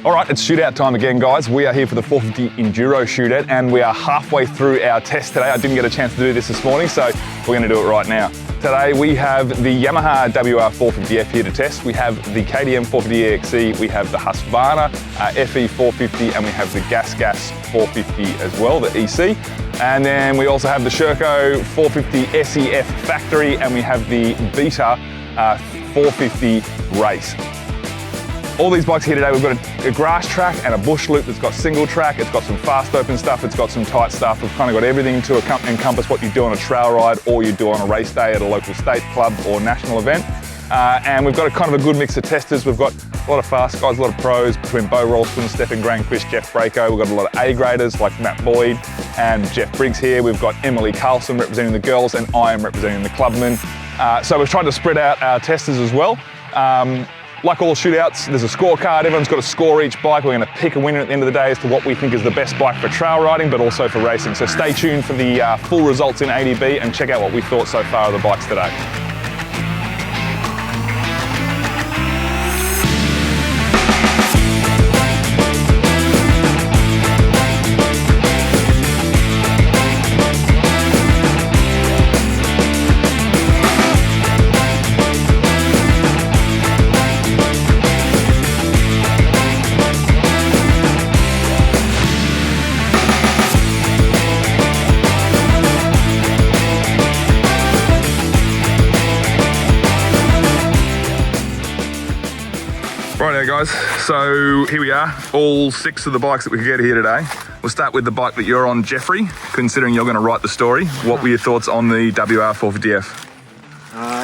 All right, it's shootout time again, guys. We are here for the 450 Enduro shootout and we are halfway through our test today. I didn't get a chance to do this morning, so we're going to do it right now. Today we have the Yamaha WR450F here to test. We have the KTM 450 EXC, we have the Husqvarna FE450, and we have the GasGas 450 as well, the EC. And then we also have the Sherco 450 SEF factory, and we have the Beta 450 race. All these bikes here today, we've got a grass track and a bush loop that's got single track. It's got some fast open stuff, it's got some tight stuff. We've kind of got everything to encompass what you do on a trail ride or you do on a race day at a local state club or national event. And we've got a kind of a good mix of testers. We've got a lot of fast guys, a lot of pros between Bo Ralston, Stefan Granquist, Jeff Braco. We've got a lot of A-graders like Matt Boyd and Jeff Briggs here. We've got Emily Carlson representing the girls and I am representing the clubmen. So we've tried to spread out our testers as well. Like all shootouts, there's a scorecard. Everyone's got to score each bike. We're going to pick a winner at the end of the day as to what we think is the best bike for trail riding, but also for racing. So stay tuned for the full results in ADB and check out what we thought so far of the bikes today. Right guys, so here we are, all 6 of the bikes that we could get here today. We'll start with the bike that you're on, Jeffrey. Considering you're going to write the story, what were your thoughts on the WR450F?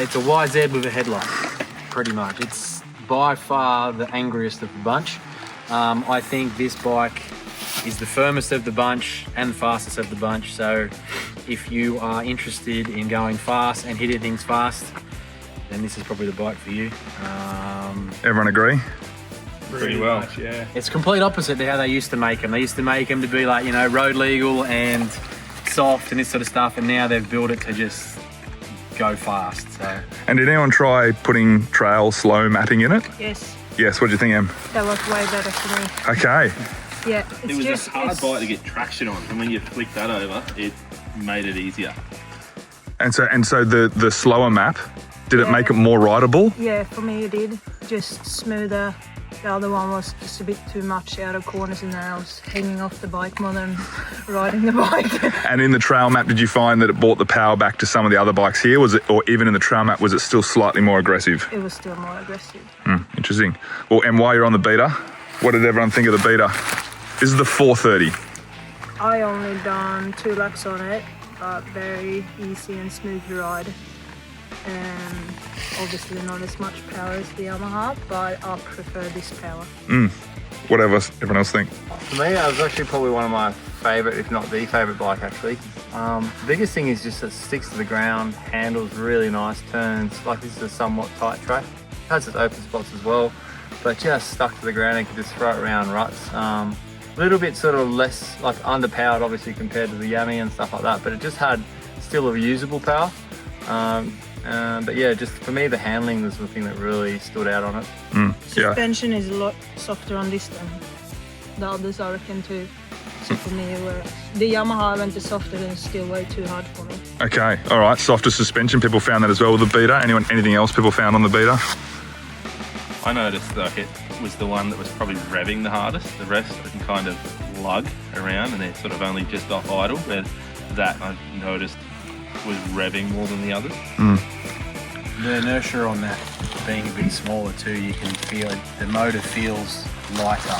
It's a YZ with a headlight, pretty much. It's by far the angriest of the bunch. I think this bike is the firmest of the bunch and the fastest of the bunch. So if you are interested in going fast and hitting things fast, then this is probably the bike for you. Everyone agree? Pretty well, much, yeah. It's complete opposite to how they used to make them. They used to make them to be like, you know, road legal and soft and this sort of stuff, and now they've built it to just go fast. So. And did anyone try putting trail slow mapping in it? Yes. Yes, what do you think, Em? That was way better for me. Okay. Yeah, It was a hard bike to get traction on, and when you flick that over, it made it easier. And so the slower map, did it make it more rideable? Yeah, for me it did. Just smoother. The other one was just a bit too much out of corners, and then I was hanging off the bike more than riding the bike. And in the trail map, did you find that it brought the power back to some of the other bikes here? Was it, or even in the trail map, was it still slightly more aggressive? It was still more aggressive. Interesting. Well, and while you're on the Beta, what did everyone think of the Beta? This is the 430. I only done 2 laps on it, but very easy and smooth to ride. And obviously not as much power as the Yamaha, but I prefer this power. Whatever everyone else think. For me, it was actually probably one of my favourite, if not the favourite bike actually. The biggest thing is just that it sticks to the ground, handles really nice, turns, like this is a somewhat tight track. It has its open spots as well, but just stuck to the ground and can just throw it around ruts. A little bit sort of less, like underpowered obviously compared to the Yami and stuff like that, but it just had still a usable power. But yeah, just for me, the handling was the thing that really stood out on it. Suspension is a lot softer on this than the others, I reckon, too. So for me, the Yamaha went to softer and it's still way too hard for me. Okay, all right, softer suspension. People found that as well with the Beta. Anything else people found on the Beta? I noticed like it was the one that was probably revving the hardest. The rest I can kind of lug around and they're sort of only just off idle, but that I noticed was revving more than the others. The inertia on that being a bit smaller too, you can feel it, the motor feels lighter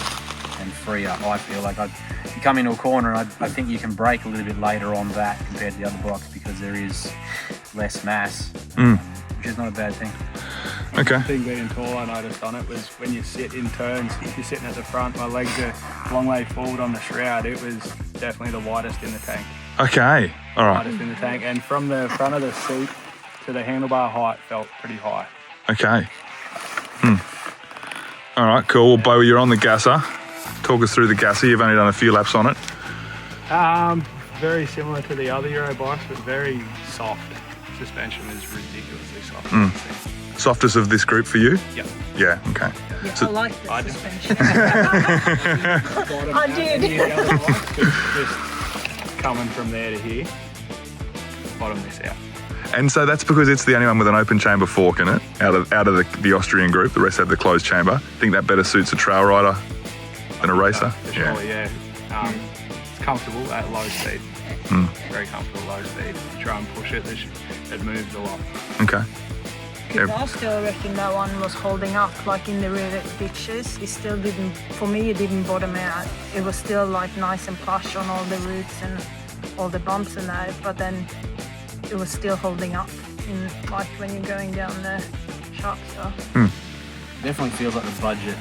and freer. I feel like you come into a corner and I think you can brake a little bit later on that compared to the other bikes because there is less mass, which is not a bad thing. Okay. The thing being tall I noticed on it was when you sit in turns, if you're sitting at the front, my legs are a long way forward on the shroud, it was definitely the widest in the tank. Okay, all right. Widest in the tank, and from the front of the seat to the handlebar height felt pretty high. Okay. All right, cool. Well, Bo, you're on the Gasser. Talk us through the Gasser. You've only done a few laps on it. Very similar to the other Euro bikes, but very soft. Suspension is ridiculously soft. Softest of this group for you? Yep. Yeah, okay. Yeah, So- I like the I did. suspension. Bottom I out did. and here, the other bike, just coming from there to here, bottom this out. And so that's because it's the only one with an open chamber fork in it, out of the Austrian group. The rest have the closed chamber. Think that better suits a trail rider than a racer? For sure, yeah. It's comfortable at low speed. Very comfortable at low speed. You try and push it, it moves a lot. Okay. Because I still reckon that one was holding up, like in the rear ditches. It still didn't, for me, it didn't bottom out. It was still like nice and plush on all the roots and all the bumps and that, but then it was still holding up in, like when you're going down the sharp stuff. Definitely feels like the budget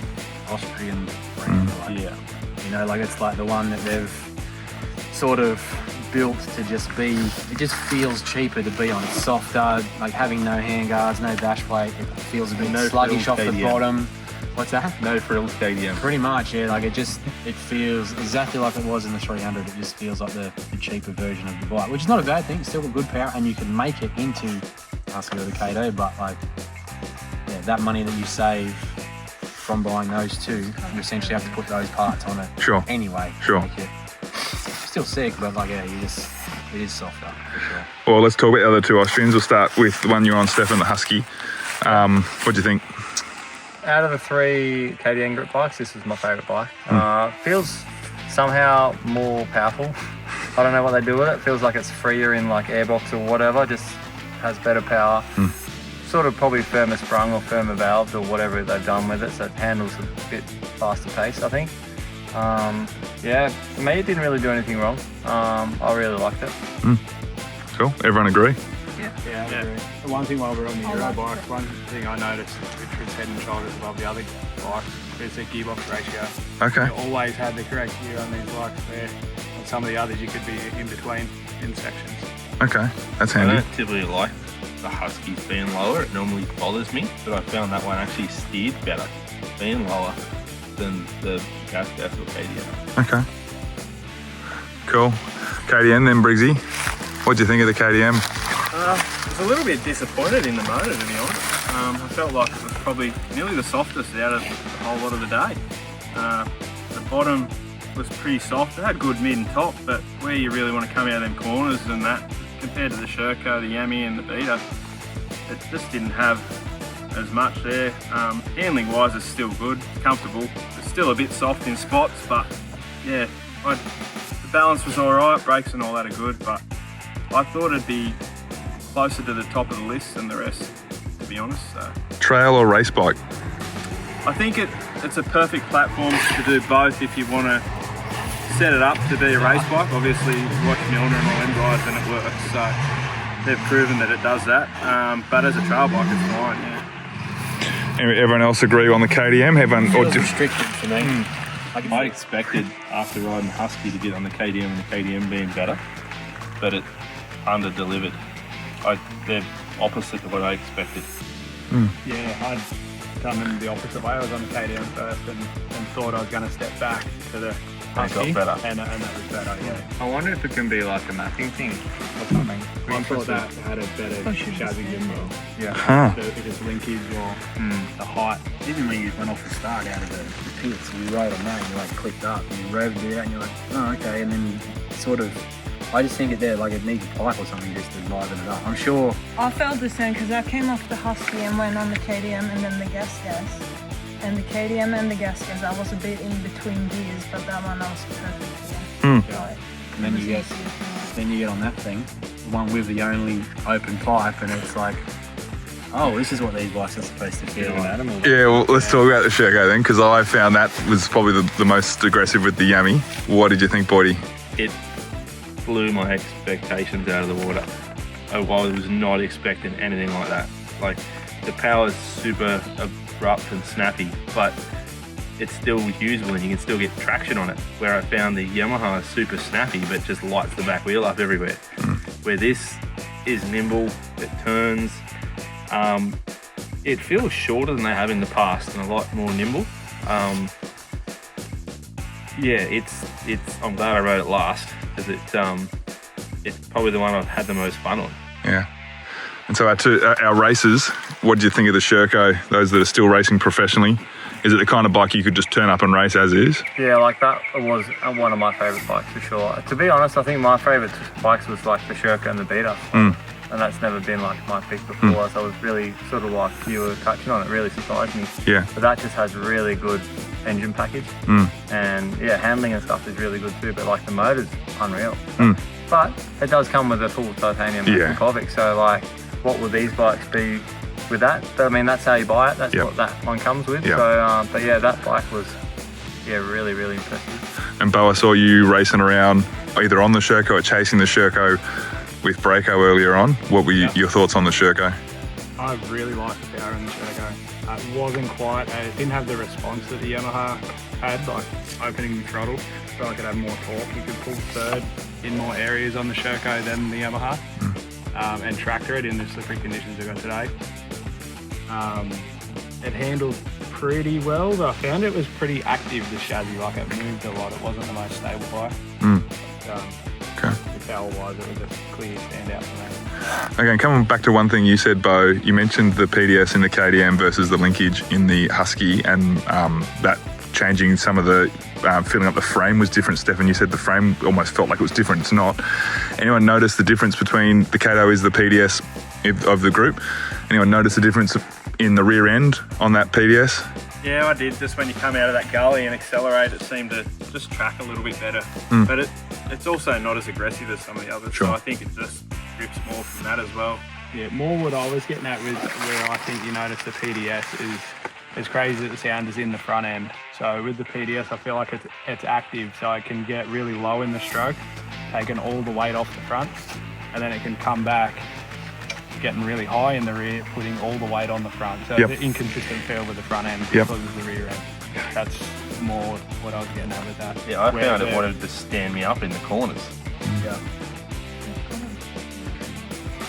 Austrian brand. Like, Yeah. you know, like it's like the one that they've sort of built to just be, it just feels cheaper to be on. It's softer, like having no handguards, no dash plate. It feels a bit No sluggish off frills the KDM. bottom. What's that? No frills KDM. Pretty much, yeah. Like it feels exactly like it was in the 300. It just feels like the cheaper version of the bike, which is not a bad thing. It's still got good power, and you can make it into Husky or the Kato. But like, yeah, that money that you save from buying those two, you essentially have to put those parts on it. Sure. Anyway. to Sure. make it still sick, but like, yeah, it is softer for sure. Well, let's talk about the other two Austrians. We'll start with the one you're on, Stefan, the Husky. What do you think? Out of the 3 KDM group bikes, this is my favourite bike. Feels somehow more powerful. I don't know what they do with it. Feels like it's freer in like airbox or whatever. Just has better power. Sort of probably firmer sprung or firmer valves or whatever they've done with it. So it handles a bit faster pace, I think. Yeah, for me it didn't really do anything wrong. I really liked it. Cool. Everyone agree? Yeah, I agree. The one thing while we're on the Euro bikes, one thing I noticed, which was head and shoulders above the other bikes, is the gearbox ratio. Okay. You always had the correct gear on these bikes where on some of the others you could be in between in sections. Okay. That's I handy. don't typically like the Huskies being lower. It normally bothers me, but I found that one actually steered better being lower than the GasGas or KDM. Okay. Cool. KDM then, Briggsy. What do you think of the KDM? I was a little bit disappointed in the motor, to be honest. I felt like it was probably nearly the softest out of the whole lot of the day. The bottom was pretty soft. It had good mid and top, but where you really want to come out of them corners and that, compared to the Sherco, the Yami and the Beta, it just didn't have as much there. Handling wise it's still good, comfortable. It's still a bit soft in spots, but yeah, the balance was alright, brakes and all that are good, but I thought it'd be closer to the top of the list than the rest, to be honest. So Trail or race bike? I think it's a perfect platform to do both if you want to set it up to be a race bike. Obviously, you watch Milner and all them guys and it works, so they've proven that it does that. But as a trail bike, it's fine, yeah. Everyone else agree on the KDM? Everyone, or Feels do, restricted for me. I expected after riding Husky to get on the KDM and the KDM being better, but it under-delivered. They're opposite to what I expected. Yeah, I'd done them the opposite way. I was on the KDM first and thought I was going to step back to the Husky, got better. and that was better, yeah. I wonder if it can be like a mapping thing or something. I thought that had a better chassis gimbal. Yeah. huh. If it's linkage or the height. Even when you went off the start out of the pits, you rode on that and you like clicked up and you revved it out and you're like, oh okay, and then you sort of, I just think it needs a pipe or something just to liven it up. I'm sure. I felt the same because I came off the Husky and went on the KDM and then the GasGas. And the KDM and the GasGas, I was a bit in between gears, but that one I was perfect. Yeah. Like, And then it you was get, easy for me. then you get on that thing, the one with the only open pipe, and it's like, oh, this is what these bikes are supposed to feel like. Yeah, well, let's talk about the Sherco then, because I found that was probably the most aggressive with the Yami. What did you think, Boydie? It blew my expectations out of the water. I was not expecting anything like that. Like, the power is super abrupt and snappy, but it's still usable and you can still get traction on it. Where I found the Yamaha is super snappy, but just lights the back wheel up everywhere. Where this is nimble, it turns. It feels shorter than they have in the past and a lot more nimble. Yeah, I'm glad I rode it last because it's probably the one I've had the most fun on. Yeah. And so our racers, what do you think of the Sherco, those that are still racing professionally? Is it the kind of bike you could just turn up and race as is? Yeah, like that was one of my favourite bikes for sure. To be honest, I think my favourite bikes was like the Sherco and the Beater. And that's never been like my pick before. So I was really sort of like you were touching on, it really surprised me. Yeah. But that just has really good engine package. And yeah, handling and stuff is really good too, but like the motor's unreal. But it does come with a full titanium Kovic, so like what will these bikes be with that? But I mean, that's how you buy it, that's what that one comes with. So but yeah, that bike was really, really impressive. And Bo, I saw you racing around either on the Sherco or chasing the Sherco with Braco earlier on. What were your thoughts on the Sherco? I really liked the power in the Sherco. It wasn't quite, it didn't have the response that the Yamaha had, like opening the throttle. I felt like it had more torque. You could pull third in more areas on the Sherco than the Yamaha, and tractor it in the slippery conditions we've got today. It handled pretty well, but I found it was pretty active, the chassis, like it moved a lot. It wasn't the most stable bike. Power-wise, it was a clear standout for me. Okay, coming back to one thing you said, Bo, you mentioned the PDS in the KDM versus the linkage in the Husky, and that changing some of the filling up the frame was different. Stefan, you said the frame almost felt like it was different. It's not. Anyone notice the difference between the Kato is the PDS of the group? Anyone notice the difference in the rear end on that PDS? Yeah, I did. Just when you come out of that gully and accelerate, it seemed to just track a little bit better. But it's also not as aggressive as some of the others. So I think it just grips more from that as well. Yeah, more what I was getting at with where I think you notice the PDS is as crazy as it sounds is in the front end. So with the PDS, I feel like it's active, so it can get really low in the stroke, taking all the weight off the front, and then it can come back getting really high in the rear, putting all the weight on the front. So the inconsistent feel with the front end because of the rear end. That's more what I was getting at with that. Yeah, I found it wanted to stand me up in the corners.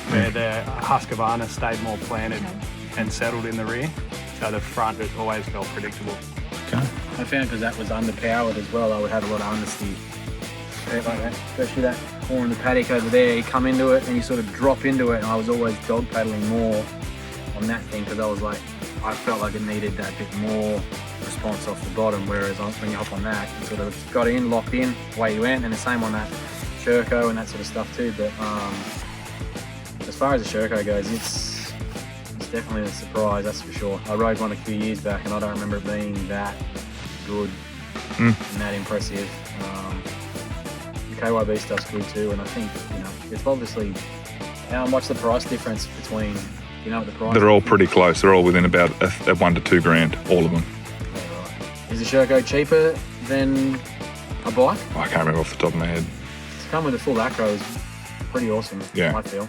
Where the Husqvarna stayed more planted and settled in the rear, so the front has always felt predictable. I found because that was underpowered as well, I would have a lot of understeer. Like that, especially that corner in the paddock over there, you come into it and you sort of drop into it, and I was always dog paddling more on that thing because I felt like it needed that bit more response off the bottom, whereas when you hop on that, you sort of got in, locked in, away you went, and the same on that Sherco and that sort of stuff too. But as far as the Sherco goes, it's definitely a surprise, that's for sure. I rode one a few years back and I don't remember it being that good and that impressive. The KYB stuff's good too, and I think, it's obviously, what's the price difference between, what the price? They're all pretty close. They're all within about a $1 to $2 grand, all of them. Yeah, right. Is the Sherco cheaper than a bike? I can't remember off the top of my head. To come with a full acro is pretty awesome, I feel.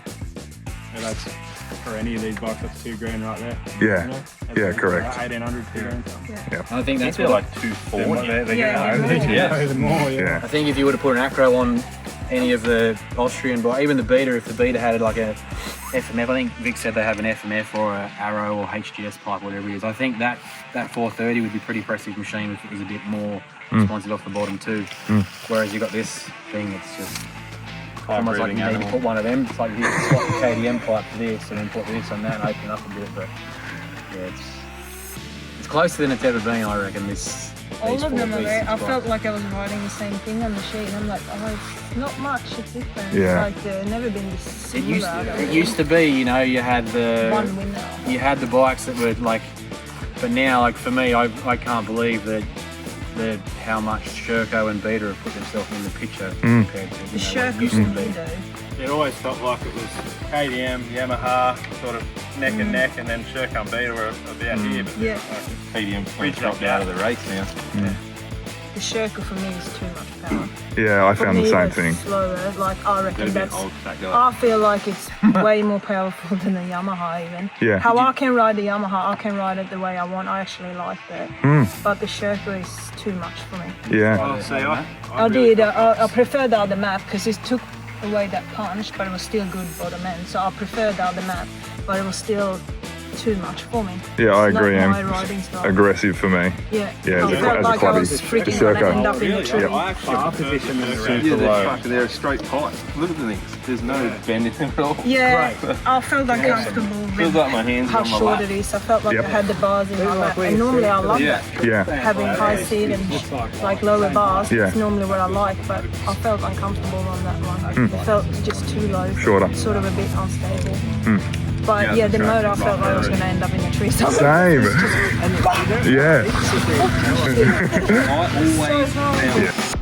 Yeah, that's for any of these bikes, that's $2 grand right there. Yeah, correct. 1800, $2 grand. And I think that's like 240. Even more, I think if you were to put an acro on any of the Austrian bike, even the Beta, if the Beta had like a FMF, I think Vic said they have an FMF or an Arrow or HGS pipe, whatever it is. I think that 430 would be a pretty impressive machine if it was a bit more responsive off the bottom too. Whereas you got this thing that's just almost like you need to put one of them. It's like you swap the KDM pipe for this and then put this on that and open up a bit. But yeah, it's closer than it's ever been, I reckon. All of them are there. I felt like I was riding the same thing on the sheet. I'm like, it's not much. It's different. Yeah. It's like they've never been this similar. It used to be, you had one winner. You had the bikes that were like, but now, like for me, I can't believe that how much Sherco and Beta have put themselves in the picture compared to the Sherco and Beta. It always felt like it was KDM, Yamaha, sort of neck and neck, and then Sherco and Beta were about here. But KDM's dropped out of the race now. The Sherco for me is too much power. Yeah, I found the same it's thing. Slower. Like I reckon that's. Old, that I feel like it's way more powerful than the Yamaha even. Yeah. How I can ride the Yamaha, I can ride it the way I want. I actually like that. But the Sherco is too much for me. Yeah. I prefer the other map because it took away that punch, but it was still good bottom end. So I prefer the other map, but it was still too much for me. Yeah, I It's agree, not my Em. riding style. Aggressive for me. Yeah, Yeah, I as a felt like I clubby. was freaking Sherco. gonna end up in a tree. Yep. I actually Our prefer position is the super yeah, they're low. fucking, they're a straight pipe. Look at the things. There's no bend in them at all. Yeah, I felt uncomfortable Feels with like my hands how are on my short lap. it is. I felt like Yep. I had the bars in my lap. And normally I love Yeah. that. Yeah. Having high seat and like lower bars. Yeah. It's normally what I like, but I felt uncomfortable on that one. It felt just too low. Shorter. Sort of a bit unstable. But yeah, the motor I felt like I was going to end up in a tree somewhere. Same. Yeah. I always So hard. found